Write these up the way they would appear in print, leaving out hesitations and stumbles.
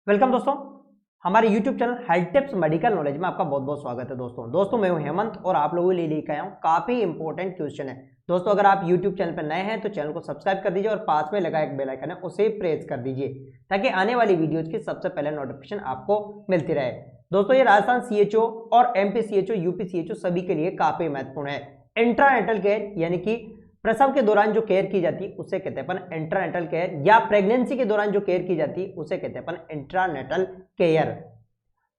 Welcome दोस्तों, हमारे YouTube channel health tips medical knowledge में आपका बहुत बहुत स्वागत है। दोस्तों मैं हूं हेमंत और आप लोगों के लिए लेकर आया हूं काफी इंपॉर्टेंट क्वेश्चन है। दोस्तों अगर आप YouTube चैनल पर नए हैं तो चैनल को सब्सक्राइब कर दीजिए और पास में लगा एक बेल आइकन है उसे प्रेस कर दीजिए ताकि आने वाली वीडियोज की सबसे पहले नोटिफिकेशन आपको मिलती रहे। दोस्तों ये राजस्थान CHO और MP CHO UP CHO सभी के लिए काफी महत्वपूर्ण है। इंट्रानेटल केयर यानी कि प्रसव के दौरान जो केयर की जाती है उसे कहते हैं अपन इंट्रानेटल केयर, या प्रेगनेंसी के दौरान जो केयर की जाती है उसे कहते हैं अपन इंट्रानेटल केयर।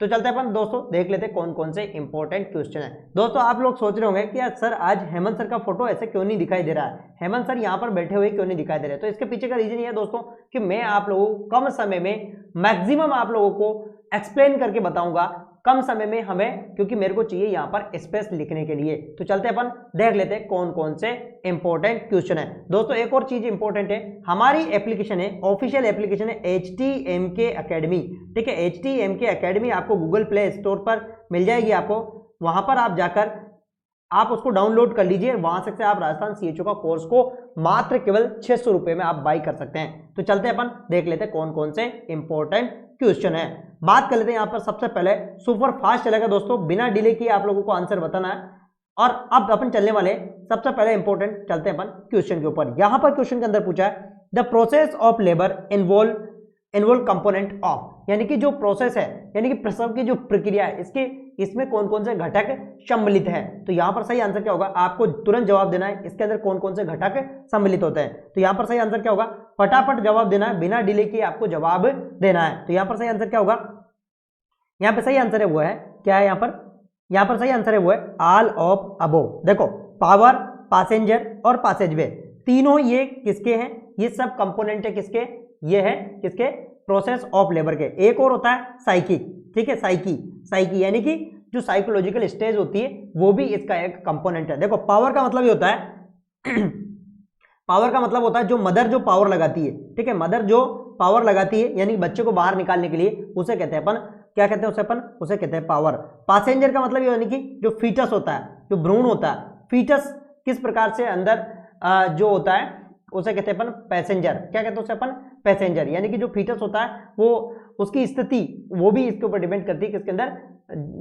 तो चलते हैं अपन दोस्तों देख लेते हैं कौन कौन से इंपॉर्टेंट क्वेश्चन है। दोस्तों आप लोग सोच रहे होंगे कि यार सर आज हेमंत सर का फोटो ऐसे क्यों नहीं दिखाई दे रहा है, हेमंत सर यहाँ पर बैठे हुए क्यों नहीं दिखाई दे रहे। तो इसके पीछे का रीजन ये है दोस्तों कि मैं आप लोगों को कम समय में मैक्सिमम आप लोगों को एक्सप्लेन करके बताऊंगा कम समय में हमें, क्योंकि मेरे को चाहिए यहाँ पर स्पेस लिखने के लिए। तो चलते अपन देख लेते हैं कौन कौन से इंपॉर्टेंट क्वेश्चन है। दोस्तों एक और चीज इंपॉर्टेंट है, हमारी एप्लीकेशन है, ऑफिशियल एप्लीकेशन है HTMK अकेडमी। ठीक है, HTMK अकेडमी आपको गूगल प्ले स्टोर पर मिल जाएगी, आपको वहां पर आप जाकर आप उसको डाउनलोड कर लीजिए। वहां से आप राजस्थान CHO का कोर्स को मात्र केवल 600 रुपए में आप बाई कर सकते हैं। तो चलते अपन देख लेते हैं कौन कौन से इंपॉर्टेंट क्वेश्चन है। बात कर लेते हैं यहाँ पर सबसे पहले, सुपर फास्ट चलेगा दोस्तों, बिना डिले किए आप लोगों को आंसर बताना है। और अब अपन चलने वाले सबसे पहले इंपॉर्टेंट चलते हैं अपन क्वेश्चन के ऊपर। यहां पर क्वेश्चन के अंदर पूछा है the process of labour involve component of, यानी कि जो प्रोसेस है यानी कि प्रसव की जो प्रक्रिया है इसमें कौन कौन से घटक सम्मिलित है। तो यहां पर सही आंसर क्या होगा, आपको तुरंत जवाब देना है इसके अंदर कौन कौन से घटक सम्मिलित होते हैं। तो यहां पर सही आंसर क्या होगा, फटाफट जवाब देना है, बिना डिले किए आपको जवाब देना है। तो यहां पर सही आंसर क्या होगा, यहां पर सही आंसर है वो है क्या है, यहां पर सही आंसर है वो है ऑल ऑफ अबोव। देखो पावर, पैसेंजर और पैसेजवे तीनों ये किसके हैं, ये सब कंपोनेंट है किसके, ये है किसके, प्रोसेस ऑफ लेबर के। एक और होता है साइकिक, ठीक है, साइकी यानी कि जो साइकोलॉजिकल स्टेज होती है वो भी इसका एक कंपोनेंट है। देखो पावर का मतलब ये होता है पावर का मतलब होता है जो मदर जो पावर लगाती है, ठीक है, मदर जो पावर लगाती है यानी बच्चे को बाहर निकालने के लिए, उसे कहते हैं अपन क्या कहते हैं, उसे कहते हैं पावर। पैसेंजर का मतलब ये यानी कि जो फीटस होता है, जो भ्रूण होता है, फीटस किस प्रकार से अंदर जो होता है उसे कहते हैं अपन पैसेंजर। क्या कहते हैं उसे अपन, पैसेंजर, यानी कि जो फीटस होता है वो उसकी स्थिति वो भी इसके ऊपर डिपेंड करती है किसके अंदर,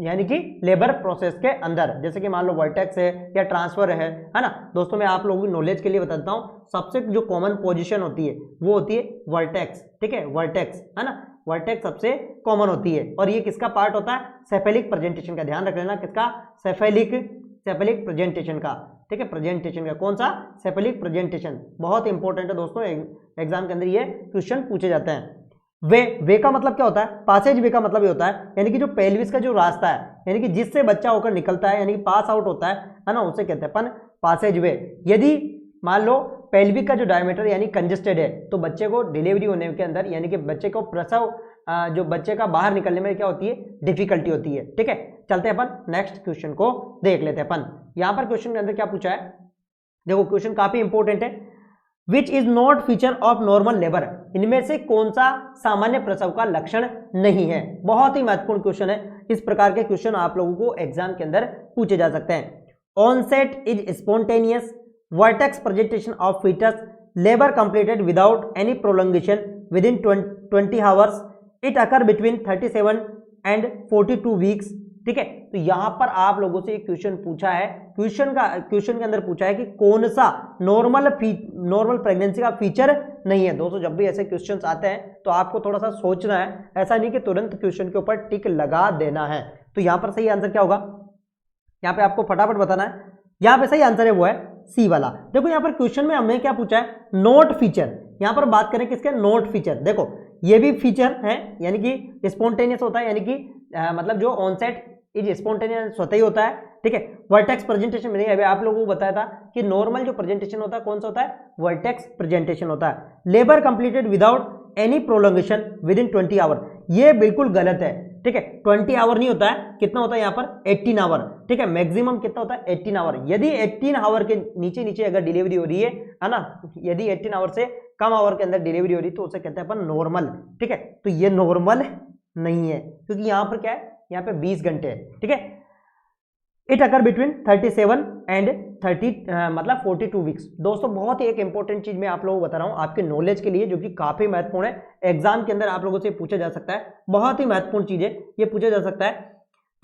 यानी कि लेबर प्रोसेस के अंदर। जैसे कि मान लो वर्टेक्स है या ट्रांसफर है ना। दोस्तों मैं आप लोगों की नॉलेज के लिए बताता हूँ, सबसे जो कॉमन पोजीशन होती है वो होती है वर्टेक्स, ठीक है, वर्टेक्स है ना, वर्टेक्स सबसे कॉमन होती है। और ये किसका पार्ट होता है, सेफेलिक प्रेजेंटेशन का, ध्यान रख लेना, किसका, सेफेलिक प्रेजेंटेशन का, ठीक है, प्रेजेंटेशन का, कौन सा, सेफेलिक प्रेजेंटेशन, बहुत इंपॉर्टेंट है दोस्तों, एग्जाम के अंदर ये क्वेश्चन पूछे जाते हैं। वे का मतलब क्या होता है, पासेज वे का मतलब ये होता है यानी कि जो पेल्विस का जो रास्ता है यानी कि जिससे बच्चा होकर निकलता है यानी कि पास आउट होता है ना, उसे कहते हैं अपन पासेज वे। यदि मान लो पेल्विक का जो डायमीटर यानी कंजेस्टेड है तो बच्चे को डिलीवरी होने के अंदर यानी कि बच्चे को प्रसव जो बच्चे का बाहर निकलने में क्या होती है, डिफिकल्टी होती है। ठीक है, चलते हैं अपन नेक्स्ट क्वेश्चन को देख लेते हैं अपन। यहां पर क्वेश्चन के अंदर क्या पूछा है, देखो क्वेश्चन काफी इंपॉर्टेंट है, which is not feature of normal labour, इनमें से कौन सा सामान्य प्रसव का लक्षण नहीं है। बहुत ही महत्वपूर्ण क्वेश्चन है, इस प्रकार के क्वेश्चन आप लोगों को एग्जाम के अंदर पूछे जा सकते हैं। Onset is spontaneous, vertex presentation of foetus, labour completed without any prolongation within 20 hours, it occur between 37 and 42 weeks. ठीक है, तो यहां पर आप लोगों से एक क्वेश्चन पूछा है, क्वेश्चन के अंदर पूछा है कि कौन सा नॉर्मल प्रेगनेंसी का फीचर नहीं है। दोस्तों जब भी ऐसे क्वेश्चंस आते हैं तो आपको थोड़ा सा सोचना है, ऐसा नहीं कि तुरंत क्वेश्चन के ऊपर टिक लगा देना है। तो यहां पर सही आंसर क्या होगा, यहां पे आपको फटाफट बताना है, यहां पे सही आंसर है वो है सी वाला। देखो यहां पर क्वेश्चन में हमें क्या पूछा है, नोट फीचर, यहां पर बात करें किसके, नोट फीचर। देखो ये भी फीचर है यानी कि स्पॉन्टेनियस होता है, यानी कि मतलब जो ऑनसेट इज स्पॉन्टेनियस स्वतः ही होता है। ठीक है, वर्टेक्स प्रेजेंटेशन में अभी आप लोगों को बताया था कि नॉर्मल जो प्रेजेंटेशन होता है कौन सा होता है, वर्टेक्स प्रेजेंटेशन होता है। Labour completed without any prolongation within 20 hour, ये बिल्कुल गलत है। ठीक है, 20 आवर नहीं होता है, कितना होता है यहाँ पर 18 आवर। ठीक है, मैक्सिमम कितना होता है 18 आवर। यदि 18 आवर के नीचे अगर डिलीवरी हो रही है ना, यदि 18 आवर से कम आवर के अंदर डिलीवरी हो रही है तो उसे कहते हैं अपन नॉर्मल। ठीक है, तो ये नॉर्मल नहीं है क्योंकि यहाँ पर क्या है, यहाँ पे 20 घंटे है। ठीक है, इट अकर बिटवीन 37 एंड मतलब 42 वीक्स। दोस्तों बहुत ही एक इंपॉर्टेंट चीज मैं आप लोगों को बता रहा हूं आपके नॉलेज के लिए, जो कि काफी महत्वपूर्ण है, एग्जाम के अंदर आप लोगों से पूछा जा सकता है, बहुत ही महत्वपूर्ण चीज है, ये पूछा जा सकता है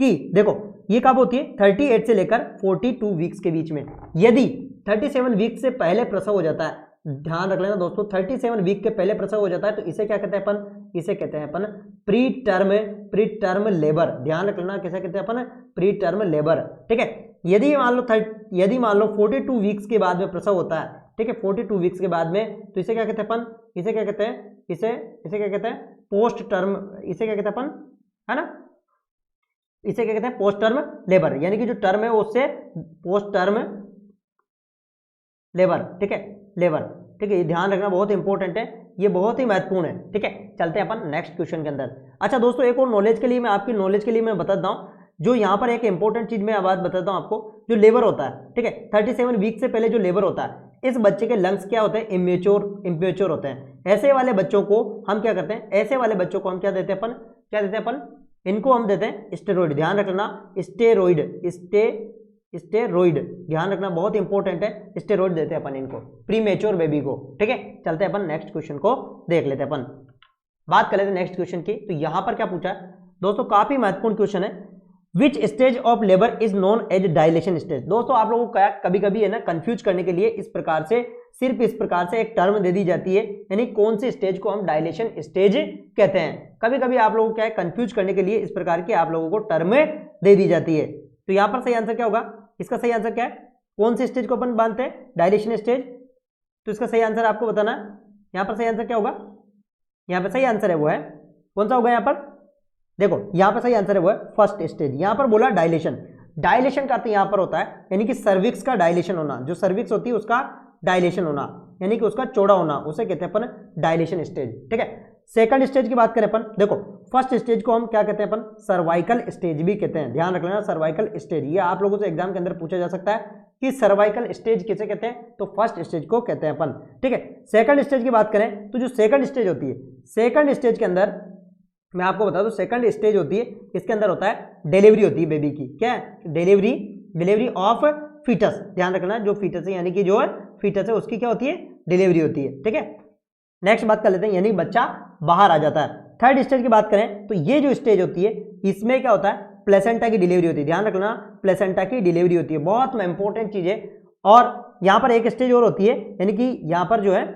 कि देखो ये कब होती है, 38 से लेकर 42 वीक्स के बीच में। यदि 37 वीक से पहले प्रसव हो जाता है, ध्यान रख लेना दोस्तों, 37 वीक के पहले प्रसव हो जाता है तो इसे क्या कहते हैं अपन, इसे कहते हैं अपन प्री टर्म लेबर। ध्यान रख लेना किसे कहते हैं अपन, प्री टर्म लेबर, ठीक है। यदि मान लो 42 वीक्स के बाद में प्रसव होता है, ठीक है, 42 वीक्स के बाद में, तो इसे क्या कहते हैं अपन, इसे क्या कहते हैं, इसे क्या कहते हैं, पोस्ट टर्म, इसे क्या कहते हैं अपन, है ना, इसे क्या कहते हैं, पोस्ट टर्म लेबर, यानी कि जो टर्म है उससे पोस्ट टर्म लेबर, ठीक है, लेबर, ठीक है, ये ध्यान रखना बहुत इंपॉर्टेंट है, ये बहुत ही महत्वपूर्ण है, ठीक है। चलते हैं अपन नेक्स्ट क्वेश्चन के अंदर। अच्छा दोस्तों एक और नॉलेज के लिए मैं आपकी नॉलेज के लिए मैं बताता हूं, जो यहाँ पर एक इंपॉर्टेंट चीज मैं बात बताता हूं आपको, जो लेबर होता है, ठीक है, 37 वीक से पहले जो लेबर होता है, इस बच्चे के लंग्स क्या होते हैं, इम्मेच्योर होते हैं। ऐसे वाले बच्चों को हम क्या करते हैं, ऐसे वाले बच्चों को हम क्या देते हैं अपन, क्या देते हैं अपन, इनको हम देते हैं स्टेरॉइड। ध्यान रखना स्टेरॉइड, ध्यान रखना बहुत इंपॉर्टेंट है, स्टेरॉइड देते हैं अपन इनको, प्रीमेच्योर बेबी को, ठीक है। चलते हैं अपन नेक्स्ट क्वेश्चन को देख लेते हैं अपन, बात कर लेते हैं नेक्स्ट क्वेश्चन की। तो यहां पर क्या पूछा है दोस्तों, काफी महत्वपूर्ण क्वेश्चन है, which stage of labour is known as dilation stage. दोस्तों आप लोगों को कभी कभी है ना कंफ्यूज करने के लिए इस प्रकार से, सिर्फ इस प्रकार से एक टर्म दे दी जाती है, यानी कौन सी स्टेज को हम डायलेशन स्टेज कहते हैं। कभी कभी आप लोगों को क्या है कंफ्यूज करने के लिए इस प्रकार की आप लोगों को टर्म दे दी जाती है। तो यहां पर सही आंसर क्या होगा, इसका सही आंसर क्या है, कौन सी स्टेज को अपन मानते हैं, डायलेशन स्टेज। तो इसका सही आंसर आपको बताना है, यहां पर सही आंसर क्या होगा, यहां पर सही आंसर है वो है, कौन सा होगा यहां पर, देखो यहां पर सही आंसर है वो है फर्स्ट स्टेज। यहां पर बोला डायलेशन, डायलेशन का अर्थ यहां पर होता है यानी कि सर्विक्स का डायलेशन होना, जो सर्विक्स होती है उसका डायलेशन होना, यानी कि उसका चौड़ा होना, उसे कहते हैं अपन डायलेशन स्टेज, ठीक है। सेकंड स्टेज की बात करें अपन, देखो फर्स्ट स्टेज को हम क्या कहते हैं अपन, सर्वाइकल स्टेज भी कहते हैं। ध्यान रख लेना सर्वाइकल स्टेज, ये आप लोगों से एग्जाम के अंदर पूछा जा सकता है कि सर्वाइकल स्टेज किसे कहते हैं, तो फर्स्ट स्टेज को कहते हैं अपन, ठीक है। सेकंड स्टेज की बात करें तो जो सेकंड स्टेज होती है, सेकंड स्टेज के अंदर मैं आपको बता दूं, सेकंड स्टेज होती है, इसके अंदर होता है डिलीवरी होती है बेबी की, क्या है, डिलीवरी ऑफ फीटस। ध्यान रखना जो फीटस है यानी कि जो फीटस है उसकी क्या होती है, डिलीवरी होती है, ठीक है। नेक्स्ट बात कर लेते हैं, यानी बच्चा बाहर आ जाता है। थर्ड स्टेज की बात करें तो ये जो स्टेज होती है इसमें क्या होता है, प्लेसेंटा की डिलीवरी होती है। ध्यान रखना प्लेसेंटा की डिलीवरी होती है, बहुत इंपॉर्टेंट चीज है। और यहाँ पर एक स्टेज और होती है, यानी कि यहाँ पर जो है,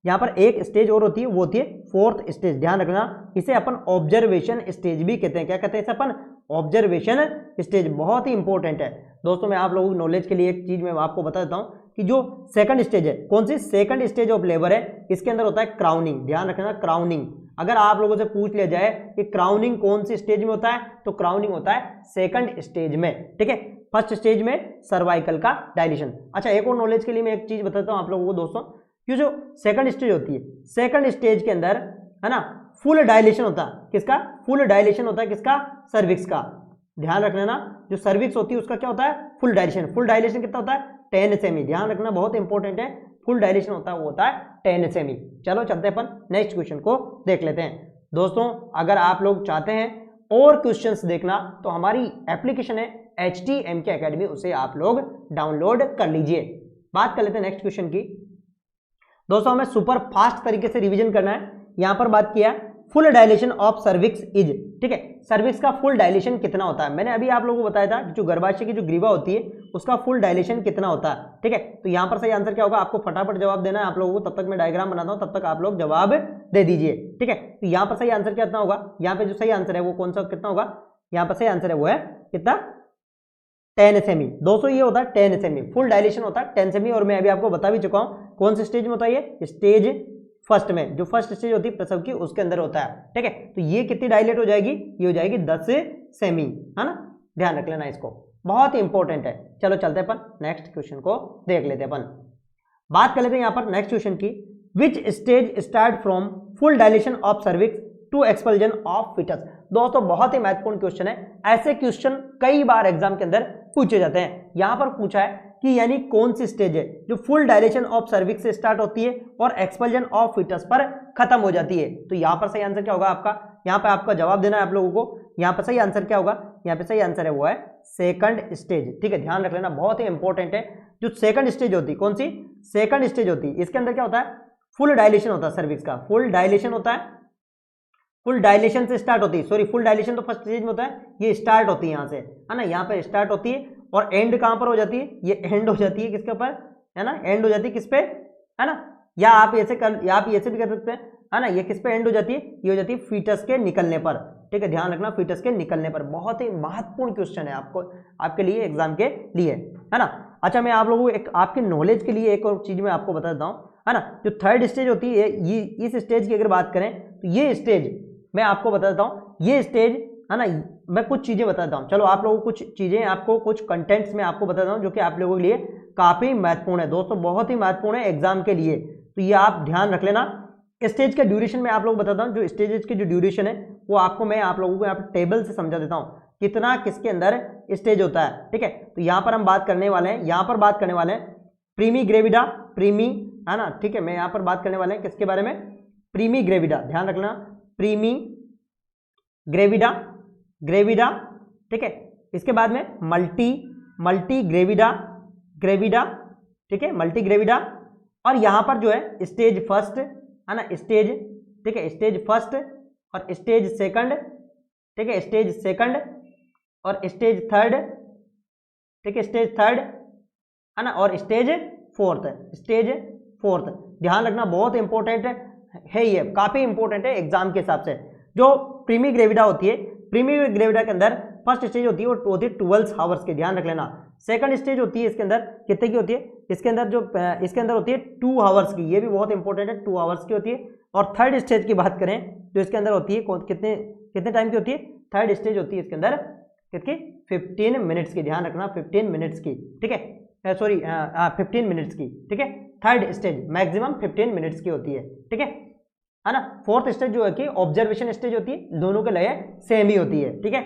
यहाँ पर एक स्टेज और होती है, वो होती है फोर्थ स्टेज। ध्यान रखना इसे अपन ऑब्जर्वेशन स्टेज भी कहते हैं। क्या कहते हैं इसे अपन, ऑब्जर्वेशन स्टेज, बहुत ही इंपॉर्टेंट है दोस्तों। मैं आप लोगों की नॉलेज के लिए एक चीज मैं आपको बता देता हूँ कि जो सेकंड स्टेज है, कौन सी, सेकंड स्टेज ऑफ लेबर है, इसके अंदर होता है क्राउनिंग। ध्यान रखना क्राउनिंग, अगर आप लोगों से पूछ लिया जाए कि क्राउनिंग कौन सी स्टेज में होता है, तो क्राउनिंग होता है सेकंड स्टेज में, ठीक है। फर्स्ट स्टेज में सर्वाइकल का डायलेशन। अच्छा एक और नॉलेज के लिए मैं एक चीज बताता हूँ आप लोगों को दोस्तों, कि जो सेकंड स्टेज होती है, सेकंड स्टेज के अंदर है ना फुल डायलेशन होता है, किसका, फुल डायलेशन होता है, किसका, सर्विक्स का। ध्यान रखना ना जो सर्विक्स होती है उसका क्या होता है, फुल डायलेशन। फुल डायलेशन कितना होता है, 10 सेमी। ध्यान रखना बहुत इंपॉर्टेंट है, फुल डायलेशन होता है वो होता है 10 सेमी। चलो चलते हैं अपन नेक्स्ट क्वेश्चन को देख लेते हैं दोस्तों। अगर आप लोग चाहते हैं और क्वेश्चंस देखना तो हमारी एप्लीकेशन है HTMK अकेडमी, उसे आप लोग डाउनलोड कर लीजिए। बात कर लेते हैं नेक्स्ट क्वेश्चन की दोस्तों, हमें सुपर फास्ट तरीके से रिवीजन करना है। यहां पर बात किया full dilation of cervix is, ठीक है, सर्विक्स का फुल डायलेशन कितना होता है। मैंने अभी आप लोगों को बताया था कि जो गर्भाशय की जो ग्रीवा होती है उसका फुल डायलेशन कितना होता है, ठीक है। तो यहां पर सही आंसर क्या होगा, आपको फटाफट जवाब देना है आप लोगों को, तब तक मैं डायग्राम बनाता हूं, तब तक आप लोग जवाब दे दीजिए, ठीक है। तो यहां पर सही आंसर कितना होगा, यहाँ पे जो सही आंसर है वो कौन सा कितना होगा, यहाँ पर सही आंसर है वो है कितना, 10 सेमी। दोस्तों ये होता है 10 सेमी, फुल डायलेशन होता है 10 सेमी। और मैं अभी आपको बता भी चुका हूं कौन से स्टेज में होता है, ये स्टेज फर्स्ट में, जो फर्स्ट स्टेज होती है प्रसव की उसके अंदर होता है, ठीक है। तो ये कितनी डायलेट हो जाएगी, ये हो जाएगी 10 सेमी, है ना, ध्यान रख लेना इसको, बहुत ही इंपॉर्टेंट है। चलो चलते हैं अपन नेक्स्ट क्वेश्चन को देख लेते हैं अपन। बात कर लेते हैं यहाँ पर नेक्स्ट क्वेश्चन की, which stage start from full dilation of cervix to expulsion of foetus. दोस्तों बहुत ही महत्वपूर्ण क्वेश्चन है, ऐसे क्वेश्चन कई बार एग्जाम के अंदर पूछे जाते हैं। यहां पर पूछा है कि यानी कौन सी स्टेज है जो फुल डायलेशन ऑफ सर्विक्स से स्टार्ट होती है और एक्सपल्जन ऑफ फीटस पर खत्म हो जाती है। तो यहां पर सही आंसर क्या होगा आपका, यहां पर आपका जवाब देना है आप लोगों को यहाँ पर सही आंसर क्या होगा, यहाँ पे सही आंसर है वो है सेकंड स्टेज। ठीक है, ध्यान रख लेना, बहुत ही इंपॉर्टेंट है। जो सेकंड स्टेज होती है, कौन सी सेकंड स्टेज होती है, इसके अंदर क्या होता है, फुल डायलेशन होता है सर्विक्स का, फुल डायलेशन होता है, फुल डायलेशन से स्टार्ट होती है, सॉरी फुल डायलेशन तो फर्स्ट स्टेज में होता है, ये स्टार्ट होती है यहाँ से, है ना, यहाँ पे स्टार्ट होती है और एंड कहाँ पर हो जाती है, ये एंड हो जाती है किसके ऊपर, है ना, एंड हो जाती है किस पे, है ना, या आप ऐसे कर, या आप ऐसे भी कर सकते हैं, है ना, ये किस पे एंड हो जाती है, ये हो जाती है फीटस के निकलने पर। ठीक है, ध्यान रखना, फीटस के निकलने पर। बहुत ही महत्वपूर्ण क्वेश्चन है आपको, आपके लिए, एग्जाम के लिए, है ना। अच्छा, मैं आप लोगों को एक आपके नॉलेज के लिए एक और चीज मैं आपको बता देता हूँ, है ना, जो थर्ड स्टेज होती है, ये इस स्टेज की अगर बात करें तो ये स्टेज मैं आपको बता देता हूँ, ये स्टेज, है ना, मैं कुछ चीजें बता देता हूँ। चलो आप लोगों को कुछ चीजें, आपको कुछ कंटेंट्स में आपको बता देता हूँ जो कि आप लोगों के लिए काफी महत्वपूर्ण है दोस्तों, बहुत ही महत्वपूर्ण है एग्जाम के लिए, तो ये आप ध्यान रख लेना। स्टेज का ड्यूरेशन मैं आप लोगों को बताता हूँ, जो स्टेजेस की जो ड्यूरेशन है वो आपको मैं आप लोगों को यहाँ पर टेबल से समझा देता हूँ, कितना किसके अंदर स्टेज होता है। ठीक है, तो यहाँ पर हम बात करने वाले हैं, यहाँ पर बात करने वाले हैं प्रीमी ग्रेविडा, प्रीमी, है ना, ठीक है, मैं यहाँ पर बात करने वाले हैं किसके बारे में, प्रीमी ग्रेविडा, ध्यान रखना, प्रीमी ग्रेविडा, ग्रेविडा, ठीक है, इसके बाद में मल्टी ग्रेविडा, ग्रेविडा, ठीक है, मल्टी ग्रेविडा, और यहाँ पर जो है स्टेज फर्स्ट, है ना, स्टेज, ठीक है, स्टेज फर्स्ट और स्टेज सेकंड, ठीक है, स्टेज सेकंड और स्टेज थर्ड, ठीक है, स्टेज थर्ड, है ना, और स्टेज फोर्थ, स्टेज फोर्थ। ध्यान रखना, बहुत इंपॉर्टेंट है, ये काफी इंपॉर्टेंट है एग्जाम के हिसाब से। जो प्रीमी ग्रेविडा होती है, प्रीमी ग्रेविडा के अंदर फर्स्ट स्टेज होती है वो होती है 12 आवर्स की, ध्यान रख लेना। सेकंड स्टेज होती है इसके अंदर कितने की होती है, इसके अंदर जो इसके अंदर होती है 2 आवर्स की, ये भी बहुत इंपॉर्टेंट है, 2 आवर्स की होती है। और थर्ड स्टेज की बात करें जो इसके अंदर होती है कितने कितने टाइम की होती है, थर्ड स्टेज होती है इसके अंदर कितनी 15 मिनट्स की, ध्यान रखना 15 मिनट्स की, ठीक है, सॉरी 15 मिनट्स की, ठीक है, थर्ड स्टेज मैक्सिमम 15 मिनट्स की होती है, ठीक है ना। फोर्थ स्टेज जो है कि ऑब्जर्वेशन स्टेज होती है, दोनों के लिए सेम ही होती है, ठीक है।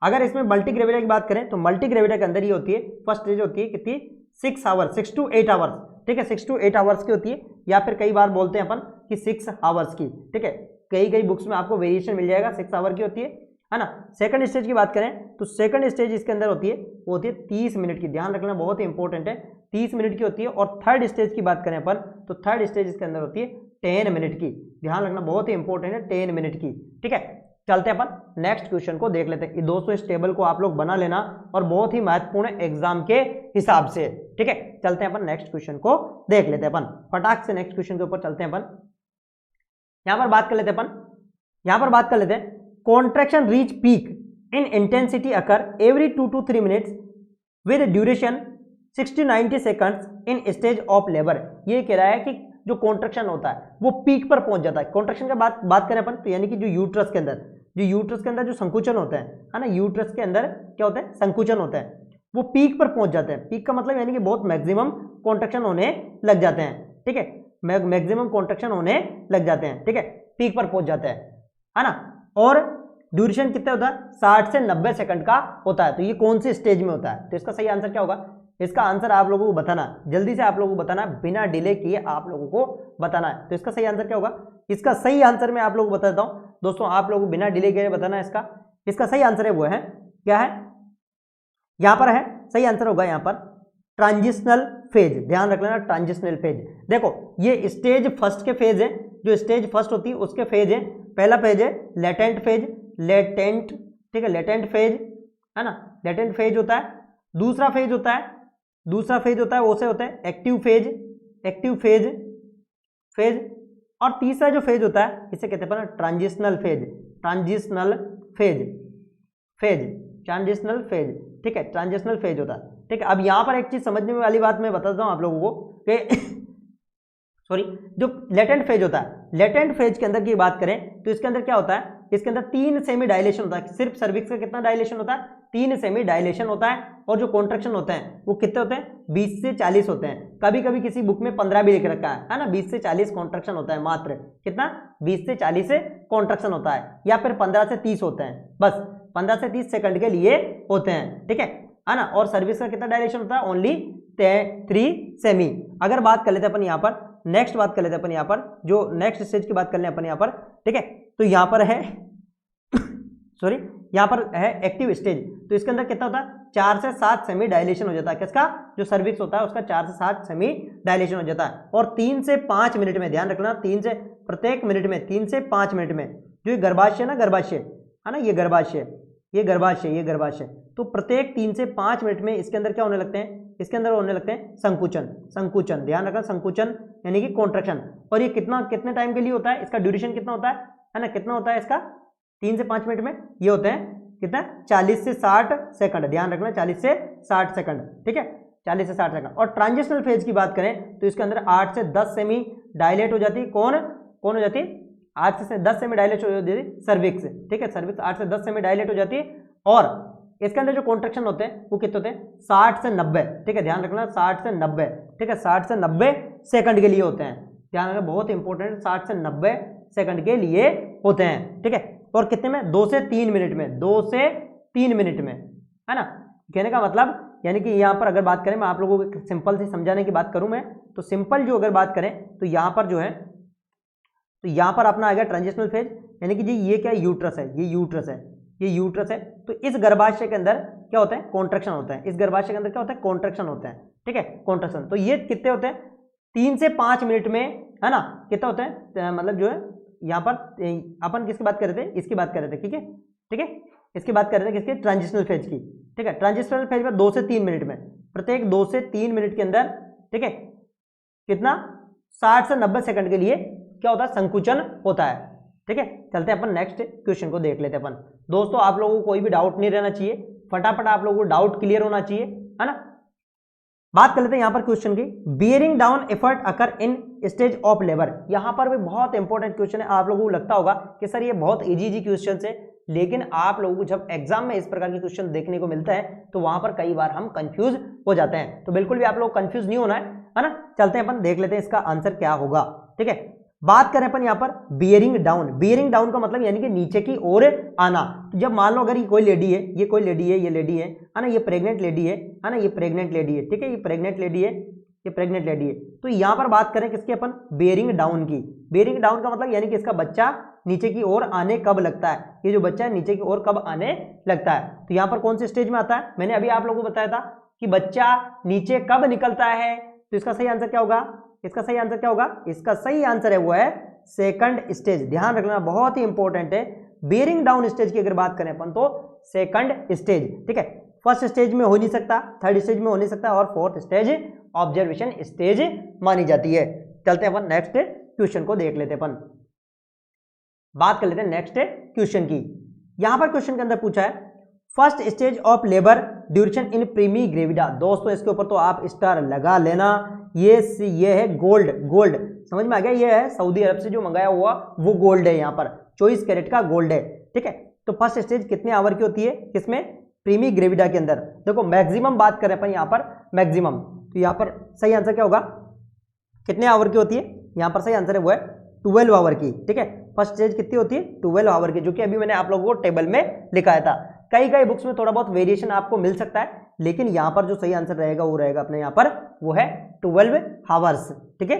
अगर इसमें मल्टी ग्रेविडा की बात करें तो मल्टी ग्रेविडा के अंदर ये होती है, फर्स्ट स्टेज होती है कितनी 6 आवर्स, 6 to 8 आवर्स, ठीक है, 6 to 8 आवर्स की होती है, या फिर कई बार बोलते हैं अपन कि 6 आवर्स की, ठीक है, कई बुक्स में आपको वेरिएशन मिल जाएगा, 6 आवर की होती है ना। सेकंड स्टेज की बात करें तो सेकंड स्टेज इसके अंदर होती है वो होती है 30 मिनट की, ध्यान रखना बहुत ही इंपॉर्टेंट है, 30 मिनट की होती है। और थर्ड स्टेज की बात करें अपन तो थर्ड स्टेज इसके अंदर होती है 10 मिनट की, ध्यान रखना बहुत ही इंपॉर्टेंट है, 10 मिनट की, ठीक है। चलते हैं अपन नेक्स्ट क्वेश्चन को देख लेते हैं। दोस्तों इस टेबल को आप लोग बना लेना और बहुत ही महत्वपूर्ण है एग्जाम के हिसाब से, ठीक है। चलते हैं अपन नेक्स्ट क्वेश्चन को देख लेते हैं, अपन फटाक से नेक्स्ट क्वेश्चन के ऊपर चलते हैं अपन। यहां पर बात कर लेते हैं अपन, यहां पर बात कर लेते हैं contraction reach peak in intensity occur every 2 to 3 minutes with duration 60 to 90 seconds in stage of labour. ये कह रहा है कि जो कॉन्ट्रैक्शन होता है वो पीक पर पहुंच जाता है। कॉन्ट्रैक्शन का बात करें अपन तो यानी कि जो यूट्रस के अंदर जो संकुचन होता है ना, यूट्रस के अंदर क्या होता है, संकुचन होता है, वो पीक पर पहुंच जाते हैं। पीक का मतलब यानी कि बहुत मैक्सिमम कॉन्ट्रैक्शन होने लग जाते हैं, ठीक है, मैक्सिमम कॉन्ट्रैक्शन होने लग जाते हैं, ठीक है, पीक पर पहुंच जाते हैं, है ना। और ड्यूरेशन कितना होता है, 60 से 90 सेकंड का होता है। तो ये कौन सी स्टेज में होता है, तो इसका सही आंसर क्या होगा, इसका आंसर आप लोगों को बताना, जल्दी से आप लोगों को बताना, बिना डिले किए आप लोगों को बताना है। तो इसका सही आंसर क्या होगा, इसका सही आंसर मैं आप लोगों को बता देता हूं दोस्तों, आप लोगों को बिना डिले किए बताना है। इसका सही आंसर है वो है क्या है, यहां पर है, सही आंसर होगा यहां पर ट्रांजिशनल फेज, ध्यान रख लेना ट्रांजिशनल फेज। देखो ये स्टेज फर्स्ट के फेज है, जो स्टेज फर्स्ट होती है उसके फेज है। पहला फेज है लेटेंट फेज, लेटेंट, ठीक है, लेटेंट फेज, है ना, लेटेंट फेज होता है। दूसरा फेज होता है वो से होता है एक्टिव फेज, और तीसरा जो फेज होता है इसे कहते हैं ट्रांजिशनल फेज, ठीक है, ट्रांजिशनल फेज होता है, ठीक है। अब यहां पर एक चीज समझने वाली बात मैं बताता हूं आप लोगों को कि सॉरी, जो लेटेंट फेज होता है, लेटेंट फेज के अंदर की बात करें तो इसके अंदर क्या होता है, इसके अंदर 3 सेमी डायलेशन होता है। सिर्फ सर्विक्स का कितना डायलेशन होता है, 3 सेमी डायलेशन होता है। और जो कॉन्ट्रैक्शन होते हैं वो कितने होते हैं, 20 से 40 होते हैं। कभी कभी किसी बुक में 15 भी लिख रखा है ना, 20 से 40 कॉन्ट्रैक्शन होता है मात्र, कितना 20 से 40 से कॉन्ट्रैक्शन होता है, या फिर 15 से 30 होते हैं, बस 15 से 30 सेकंड के लिए होते हैं, ठीक है ना। और सर्विस का कितना डायलेशन होता है, ओनली 3 सेमी। अगर बात कर लेते हैं अपन यहाँ पर, नेक्स्ट बात कर लेते हैं अपन यहाँ पर, जो नेक्स्ट स्टेज की बात कर ले अपन यहाँ पर, ठीक है। तो यहाँ पर है सॉरी यहाँ पर है एक्टिव स्टेज, तो इसके अंदर कितना होता है 4 से 7 सेमी डायलेशन हो जाता है। किसका? जो सर्विक्स होता है उसका 4 से 7 सेमी डायलेशन हो जाता है। और 3 से 5 मिनट में, ध्यान रखना, प्रत्येक मिनट में 3 से 5 मिनट में, जो ये गर्भाशय ना, गर्भाशय है ना, ये गर्भाशय, तो प्रत्येक 3 से 5 मिनट में इसके अंदर क्या होने लगते हैं, इसके अंदर होने लगते हैं संकुचन, ध्यान रखना, संकुचन यानी कि कॉन्ट्रैक्शन। और ये कितने टाइम के लिए होता है, इसका ड्यूरेशन कितना होता है ना, कितना होता है इसका, 3 से 5 मिनट में ये होते हैं कितना, 40 से 60 सेकंड, ध्यान रखना 40 से 60 सेकंड, ठीक है, 40 से 60 सेकंड। और ट्रांजिशनल फेज की बात करें तो इसके अंदर 8 से 10 सेमी डायलेट हो जाती है, कौन हो जाती है, 8 से 10 सेमी डायलेट हो जाती है सर्विक्स, ठीक है, सर्विक्स 8 से 10 सेमी डायलेट हो जाती है। और इसके अंदर जो कॉन्ट्रैक्शन होते हैं वो कितने होते हैं, 60 से 90, ठीक है, ध्यान रखना 60 से 90, ठीक है, 60 से 90 सेकंड के लिए होते हैं, ध्यान रखना, बहुत इंपॉर्टेंट, 60 से 90 सेकंड के लिए होते हैं, ठीक है। और कितने में, 2 से 3 मिनट में, 2 से 3 मिनट में, है ना। कहने का मतलब यानी कि यहाँ पर अगर बात करें, मैं आप लोगों को सिंपल से समझाने की बात करूं मैं, तो सिंपल जो अगर बात करें तो यहाँ पर जो है, तो यहाँ पर अपना आ गया ट्रांजिशनल फेज, यानी कि जी ये क्या, यूट्रस है, ये यूट्रस है, तो इस गर्भाशय के अंदर क्या होता है, कॉन्ट्रैक्शन होता है, इस गर्भाशय के अंदर क्या होता है, कॉन्ट्रैक्शन होता है, ठीक है, कॉन्ट्रैक्शन। तो ये कितने होते हैं, 3 से 5 मिनट में, है ना, कितना होता है, मतलब जो है यहाँ पर अपन किसकी बात कर रहे थे, इसकी बात कर रहे थे, ठीक है, इसकी बात कर रहे थे, किसके, ट्रांजिशनल फेज की, ठीक है। ट्रांजिशनल फेज में 2 से 3 मिनट में, प्रत्येक 2 से 3 मिनट के अंदर, ठीक है, कितना, 60 से 90 सेकंड के लिए क्या होता है, संकुचन होता है, ठीक है। चलते हैं अपन नेक्स्ट क्वेश्चन को देख लेते हैं अपन। दोस्तों आप लोगों को कोई भी डाउट नहीं रहना चाहिए, फटाफट आप लोगों को डाउट क्लियर होना चाहिए, है ना। बात कर लेते हैं यहाँ पर क्वेश्चन की, bearing down effort occur in stage of labour. यहाँ पर भी बहुत इंपॉर्टेंट क्वेश्चन है। आप लोगों को लगता होगा कि सर ये बहुत इजी क्वेश्चन है, लेकिन आप लोगों को जब एग्जाम में इस प्रकार के क्वेश्चन देखने को मिलता है तो वहां पर कई बार हम कंफ्यूज हो जाते हैं। तो बिल्कुल भी आप लोग कंफ्यूज नहीं होना है ना। चलते हैं अपन देख लेते हैं इसका आंसर क्या होगा, ठीक है। बात करें अपन यहाँ पर बियरिंग डाउन का मतलब यानी कि नीचे की ओर आना। तो जब मान लो अगर ये कोई लेडी है, ये कोई लेडी है, ये लेडी है ना, ये प्रेग्नेंट लेडी है ना, ये प्रेग्नेंट लेडी है, ठीक है, ये प्रेग्नेंट लेडी है, ये प्रेग्नेंट लेडी है। तो यहाँ पर बात करें किसकी, अपन बियरिंग डाउन की। बियरिंग डाउन का मतलब यानी कि इसका बच्चा नीचे की ओर आने कब लगता है, ये जो बच्चा है नीचे की ओर कब आने लगता है। तो यहाँ पर कौन से स्टेज में आता है, मैंने अभी आप लोगों को बताया था कि बच्चा नीचे कब निकलता है। तो इसका सही आंसर क्या होगा, इसका सही आंसर क्या होगा, इसका सही आंसर है वो है सेकंड स्टेज। ध्यान रखना बहुत ही इंपॉर्टेंट है। बियरिंग डाउन स्टेज की अगर बात करें अपन तो सेकंड स्टेज, ठीक है। फर्स्ट स्टेज में हो नहीं सकता, थर्ड स्टेज में हो नहीं सकता, और फोर्थ स्टेज ऑब्जर्वेशन स्टेज मानी जाती है। चलते हैं अपन नेक्स्ट क्वेश्चन को देख लेते हैं। अपन बात कर लेते हैं नेक्स्ट क्वेश्चन की। यहां पर क्वेश्चन के अंदर पूछा है first stage of labour duration in primigravida. दोस्तों इसके ऊपर तो आप स्टार लगा लेना। ये है गोल्ड समझ में आ गया। ये है सऊदी अरब से जो मंगाया हुआ वो गोल्ड है, यहाँ पर 24 कैरेट का गोल्ड है, ठीक है। तो फर्स्ट स्टेज कितने आवर की होती है, किसमें, प्रीमी ग्रेविडा के अंदर। देखो मैक्सिमम बात करें अपन यहाँ पर मैक्सिमम, तो यहाँ पर सही आंसर क्या होगा, कितने आवर की होती है, यहाँ पर सही आंसर है वो है 12 आवर की, ठीक है। फर्स्ट स्टेज कितनी होती है, 12 आवर की, जो कि अभी मैंने आप लोगों को टेबल में लिखाया था। कई बुक्स में थोड़ा बहुत वेरिएशन आपको मिल सकता है, लेकिन यहाँ पर जो सही आंसर रहेगा वो रहेगा अपने यहाँ पर वो है 12 आवर्स, ठीक है।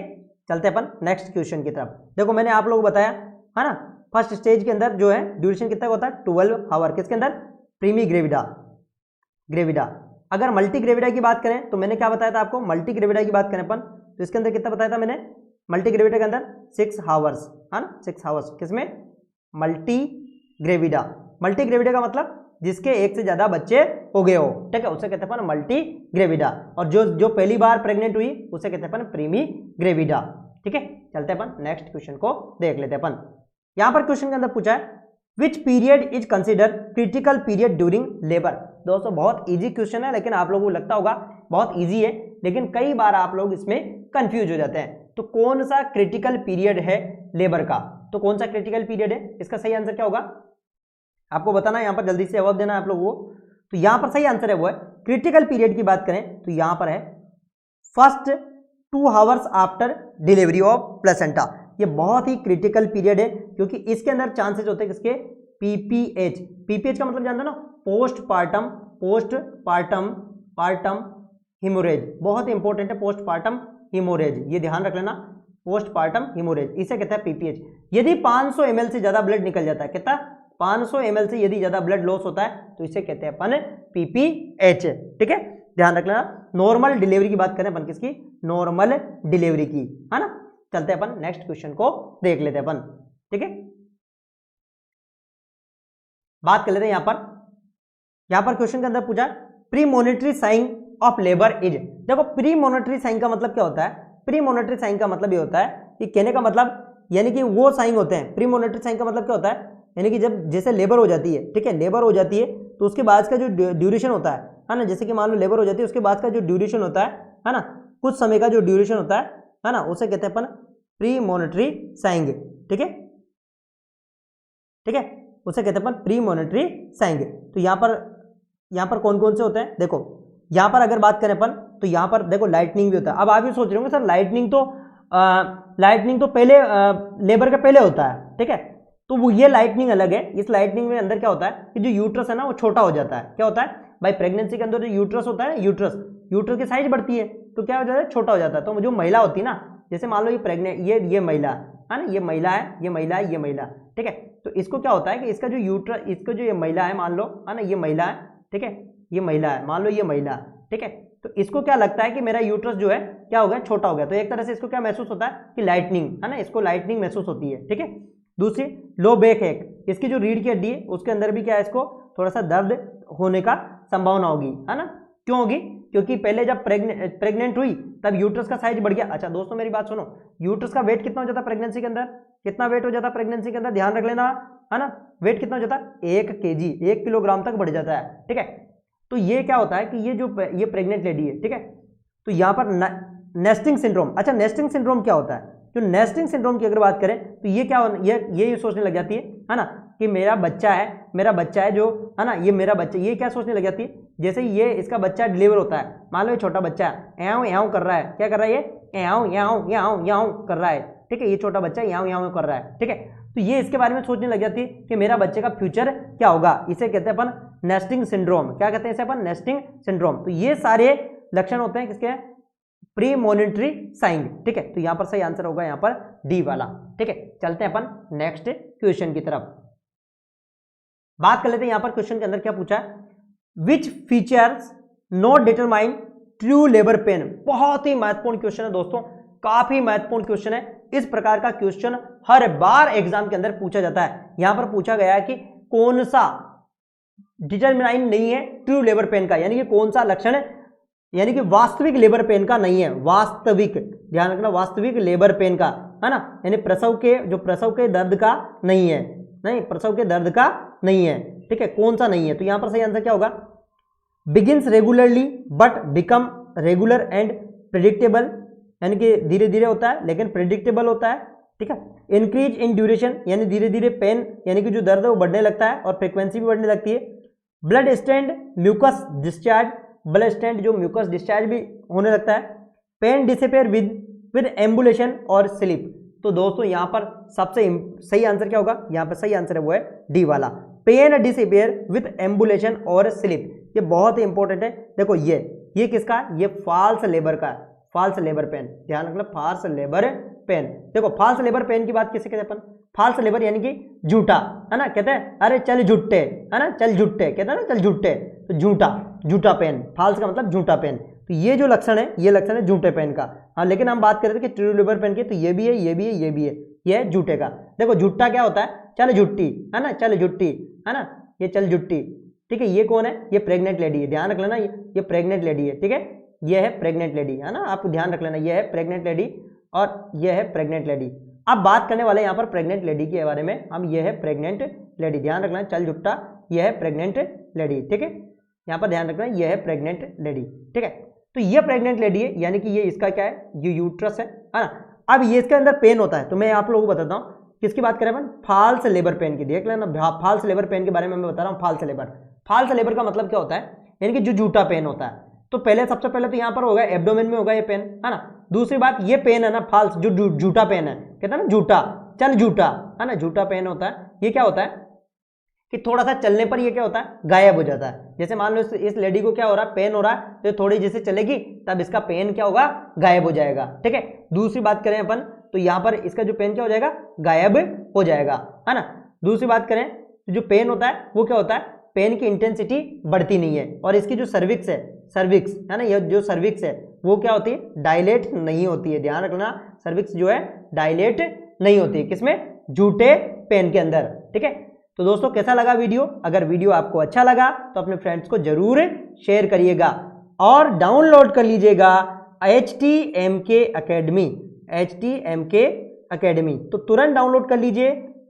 चलते हैं अपन नेक्स्ट क्वेश्चन की तरफ। देखो मैंने आप लोगों को बताया है ना, फर्स्ट स्टेज के अंदर जो है ड्यूरेशन कितना होता है 12 आवर, किसके अंदर, प्रीमी ग्रेविडा। अगर मल्टी ग्रेविडा की बात करें तो मैंने क्या बताया था आपको, मल्टी ग्रेविडा की बात करें अपन तो इसके अंदर कितना बताया था मैंने, मल्टी ग्रेविडा के अंदर 6 आवर्स, है ना, 6 आवर्स, किसमें, मल्टी ग्रेविडा का मतलब जिसके एक से ज्यादा बच्चे हो गए हो, ठीक है, उसे कहते हैं अपन मल्टी ग्रेविडा। और जो पहली बार प्रेग्नेंट हुई उसे कहते हैं अपन प्रीमी ग्रेविडा, ठीक है। चलते हैं अपन नेक्स्ट क्वेश्चन को देख लेते हैं अपन। यहां पर क्वेश्चन के अंदर पूछा है which period is consider critical period during labour. दोस्तों बहुत इजी क्वेश्चन है, लेकिन आप लोगों को लगता होगा बहुत इजी है, लेकिन कई बार आप लोग इसमें कंफ्यूज हो जाते हैं। तो कौन सा क्रिटिकल पीरियड है लेबर का, तो कौन सा क्रिटिकल पीरियड है, इसका सही आंसर क्या होगा आपको बताना है। यहाँ पर जल्दी से जवाब देना है आप लोगों को। तो यहाँ पर सही आंसर है वो है क्रिटिकल पीरियड की बात करें तो यहाँ पर है first 2 hours after delivery of placenta. ये बहुत ही क्रिटिकल पीरियड है, क्योंकि इसके अंदर चांसेस होते हैं किसके, पीपीएच का मतलब जानते हो ना, पोस्टपार्टम हिमोरेज। बहुत इंपॉर्टेंट है पोस्टपार्टम हिमोरेज, ये ध्यान रख लेना, पोस्टपार्टम हिमोरेज इसे कहते हैं पीपीएच। यदि 500 ml से ज्यादा ब्लड निकल जाता है, कितना, 500 ml से यदि ज्यादा ब्लड लॉस होता है तो इसे कहते हैं अपन पीपीएच। ठीक है, ध्यान रख लेना। नॉर्मल डिलीवरी की बात करें अपन किसकी, नॉर्मल डिलीवरी की, है ना। चलते हैं अपन नेक्स्ट क्वेश्चन को देख लेते हैं अपन। ठीक है, बात कर लेते हैं यहां पर क्वेश्चन के अंदर पूछा प्रीमोनिटरी साइन ऑफ लेबर इज। देखो प्रीमोनिटरी साइन का मतलब क्या होता है, प्रीमोनिटरी साइन का मतलब ये होता है कि कहने का मतलब यानी कि वो साइन होते हैं। प्रीमोनिटरी साइन का मतलब क्या होता है, यानी कि जब जैसे लेबर हो जाती है, ठीक है, लेबर हो जाती है तो उसके बाद का जो ड्यूरेशन होता है ना, जैसे कि मान लो लेबर हो जाती है उसके बाद का जो ड्यूरेशन होता है ना, कुछ समय का जो ड्यूरेशन होता है ना, उसे कहते हैं अपन प्रीमोनिटरी साइन। ठीक है, ठीक है, उसे कहते हैं अपन प्रीमोनिटरी साइन। तो यहाँ पर कौन कौन से होते हैं, देखो यहाँ पर अगर बात करें अपन तो यहाँ पर देखो लाइटनिंग भी होता है। अब आप भी सोच रहे होंगे सर लाइटनिंग तो पहले लेबर के पहले होता है। ठीक है, तो वो ये लाइटनिंग अलग है। इस लाइटनिंग में अंदर क्या होता है कि जो यूट्रस है ना वो छोटा हो जाता है। क्या होता है भाई, प्रेगनेंसी के अंदर जो यूट्रस होता है, यूट्रस की साइज बढ़ती है तो क्या हो जाता है, छोटा हो जाता है। तो जो महिला होती है ना, जैसे मान लो ये प्रेग्नेंट, ये महिला है ना, ये महिला है, ये महिला है, ये महिला। ठीक है, तो इसको क्या होता है कि इसका जो यूट्रस, इसको जो ये महिला है मान लो, है ना, ये महिला है, ठीक है, ये महिला है, मान लो ये महिला है, ठीक है, तो इसको क्या लगता है कि मेरा यूट्रस जो है क्या हो गया, छोटा हो गया। तो एक तरह से इसको क्या महसूस होता है कि लाइटनिंग, है ना, इसको लाइटनिंग महसूस होती है। ठीक है, दूसरी लो बैक एक, इसकी जो रीढ़ की हड्डी है उसके अंदर भी क्या है, इसको थोड़ा सा दर्द होने का संभावना होगी, है ना। क्यों होगी, क्योंकि पहले जब प्रेग्नेंट हुई तब यूट्रस का साइज बढ़ गया। अच्छा दोस्तों मेरी बात सुनो, यूट्रस का वेट कितना हो जाता है प्रेगनेंसी के अंदर, कितना वेट हो जाता है प्रेगनेंसी के अंदर, ध्यान रख लेना, है ना। वेट कितना हो जाता है, 1 kg, 1 किलोग्राम तक बढ़ जाता है। ठीक है, तो ये क्या होता है कि ये प्रेग्नेंट लेडी है, ठीक है, तो यहाँ पर नेस्टिंग सिंड्रोम। अच्छा नेस्टिंग सिंड्रोम क्या होता है, जो नेस्टिंग सिंड्रोम की अगर बात करें तो ये क्या, ये सोचने लग जाती है ना, कि मेरा बच्चा है जो, है ना, ये मेरा बच्चा, ये क्या सोचने लग जाती है, जैसे ये इसका बच्चा डिलीवर होता है, मान लो ये छोटा बच्चा याऊं याऊं कर रहा है, क्या कर रहा है, ये याऊं याऊं याऊं याऊं कर रहा है। ठीक है, ये छोटा बच्चा याऊं याऊं कर रहा है। ठीक है, तो ये इसके बारे में सोचने लग जाती है कि मेरा बच्चे का फ्यूचर क्या होगा। इसे कहते हैं अपन नेस्टिंग सिंड्रोम। क्या कहते हैं इसे अपन, नेस्टिंग सिंड्रोम। तो ये सारे लक्षण होते हैं किसके, प्रीमोनिटरी साइन। ठीक है, तो यहां पर सही आंसर होगा यहाँ पर डी वाला। ठीक है, चलते हैं अपन नेक्स्ट क्वेश्चन की तरफ, बात कर लेते हैं। यहां पर क्वेश्चन के अंदर क्या पूछा है, which features not determine true labour pain. बहुत ही महत्वपूर्ण क्वेश्चन है दोस्तों, काफी महत्वपूर्ण क्वेश्चन है। इस प्रकार का क्वेश्चन हर बार एग्जाम के अंदर पूछा जाता है। यहां पर पूछा गया है कि कौन सा डिटरमाइन नहीं है ट्रू लेबर पेन का, यानी कि कौन सा लक्षण है, यानी कि वास्तविक लेबर पेन का नहीं है, वास्तविक, ध्यान रखना, वास्तविक लेबर पेन का, है ना, यानी प्रसव के दर्द का नहीं है, नहीं, प्रसव के दर्द का नहीं है। ठीक है, कौन सा नहीं है, तो यहां पर सही आंसर क्या होगा, begins regularly but become regular and predictable, यानी कि धीरे धीरे होता है लेकिन प्रेडिक्टेबल होता है। ठीक है, इंक्रीज इन ड्यूरेशन, यानी धीरे धीरे पेन, यानी कि जो दर्द है वो बढ़ने लगता है और फ्रीक्वेंसी भी बढ़ने लगती है। Blood stained mucus discharge, blood stained जो म्यूकस डिस्चार्ज भी होने लगता है। पेन डिसअपियर विद एम्बुलेशन और स्लीप। तो दोस्तों यहाँ पर सबसे सही आंसर क्या होगा, यहाँ पर सही आंसर है वो है डी वाला, पेन डिसअपियर विद एम्बुलेशन और स्लीप। ये बहुत ही इंपॉर्टेंट है। देखो ये किसका, ये फॉल्स लेबर का, फॉल्स लेबर पेन, ध्यान रखना, फॉल्स लेबर पेन। देखो फॉल्स लेबर पेन की बात किसे कहते हैं अपन, फॉल्स लेबर यानी कि झूठा, है ना, कहते हैं अरे चल झूठे, है ना, चल झूठे, कहते हैं ना, चल झूठे, तो झूठा पेन, फॉल्स का मतलब झूठा पेन। तो ये जो लक्षण है, ये लक्षण है झूठे पेन का। हाँ, लेकिन हम बात कर रहे थे कि ट्रू लेबर पेन की, तो ये भी है, ये भी है, ये भी है, ये है झूठे का। देखो झूठा क्या होता है, चल झुट्टी, है ना, चल झुट्टी, है ना, ये चल झुट्टी। ठीक है, ये कौन है, ये प्रेग्नेंट लेडी है, ध्यान रख लेना, ये प्रेग्नेंट लेडी है। ठीक है, ये है प्रेग्नेंट लेडी, है ना, आपको ध्यान रख लेना, ये है प्रेग्नेंट लेडी और ये है प्रेग्नेंट लेडी। अब बात करने वाले यहाँ पर प्रेग्नेंट लेडी के बारे में हम, ये है प्रेग्नेंट लेडी, ध्यान रखना, चल झुट्टा, ये है प्रेग्नेंट लेडी। ठीक है, यहाँ पर ध्यान रखना, ये है प्रेग्नेंट लेडी। ठीक है, तो ये प्रेग्नेंट लेडी है, यानी कि ये इसका क्या है, ये यूट्रस है ना। अब ये इसके अंदर पेन होता है, तो मैं आप लोगों को बताता हूँ किसकी बात करें अपन, फॉल्स लेबर पेन की। देख लेना, फॉल्स लेबर पेन के बारे में मैं बता रहा हूँ। फॉल्स लेबर का मतलब क्या होता है, यानी कि जो झूठा पेन होता है। तो सबसे पहले तो यहाँ पर होगा एब्डोमेन में होगा ये पेन, है ना। दूसरी बात, ये पेन है ना फॉल्स, जो झूठा पेन है, कहता है ना झूठा, चल झूठा, है ना, झूठा पेन होता है। ये क्या होता है कि थोड़ा सा चलने पर ये क्या होता है, गायब हो जाता है। जैसे मान लो इस लेडी को क्या हो रहा है, पेन हो रहा है, तो थोड़ी जैसे चलेगी तब इसका पेन क्या होगा, गायब हो जाएगा। ठीक है, दूसरी बात करें अपन तो यहाँ पर इसका जो पेन क्या हो जाएगा, गायब हो जाएगा, है ना। दूसरी बात करें तो जो पेन होता है वो क्या होता है, पेन की इंटेंसिटी बढ़ती नहीं है, और इसकी जो सर्विक्स है ना, ये जो सर्विक्स है वो क्या होती है, डायलेट नहीं होती है। ध्यान रखना, सर्विक्स जो है डायलेट नहीं होती है, किसमें, झूठे पेन के अंदर। ठीक है, तो दोस्तों कैसा लगा वीडियो? अगर वीडियो आपको अच्छा लगा तो अपने फ्रेंड्स को जरूर शेयर करिएगा और डाउनलोड कर लीजिएगा HTMK अकेडमी, तो तुरंत डाउनलोड कर लीजिए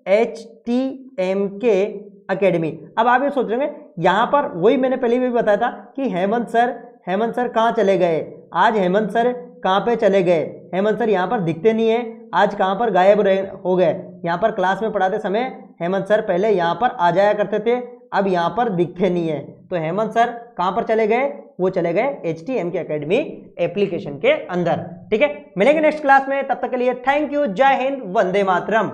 HTMK अकेडमी। अब आप ये सोच रहे हैं यहाँ पर, वही मैंने पहले भी बताया था कि हेमंत सर कहाँ चले गए, आज हेमंत सर कहाँ पे चले गए, हेमंत सर यहाँ पर दिखते नहीं है, आज कहाँ पर गायब हो गए। यहाँ पर क्लास में पढ़ाते समय हेमंत सर पहले यहाँ पर आ जाया करते थे, अब यहाँ पर दिखते नहीं है। तो हेमंत सर कहाँ पर चले गए, वो चले गए HTMK अकेडमी एप्लीकेशन के अंदर। ठीक है, मिलेंगे नेक्स्ट क्लास में, तब तक के लिए थैंक यू, जय हिंद, वंदे मातरम।